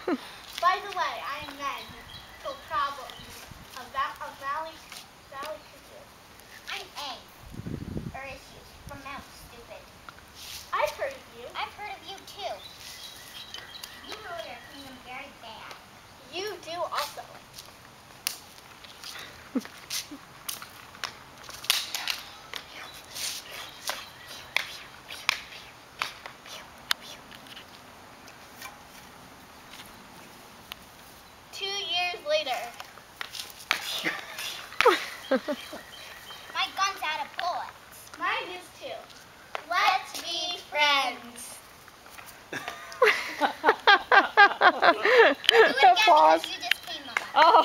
By the way, I am men. So problems of Valley Cuckoo. I'm A. Or issues from Mount Stupid. I've heard of you. I've heard of you too. You really are treating them very bad. You do also. Later. My gun's out of bullets. Mine is too. Let's be friends. Do it again because you just came on. Oh.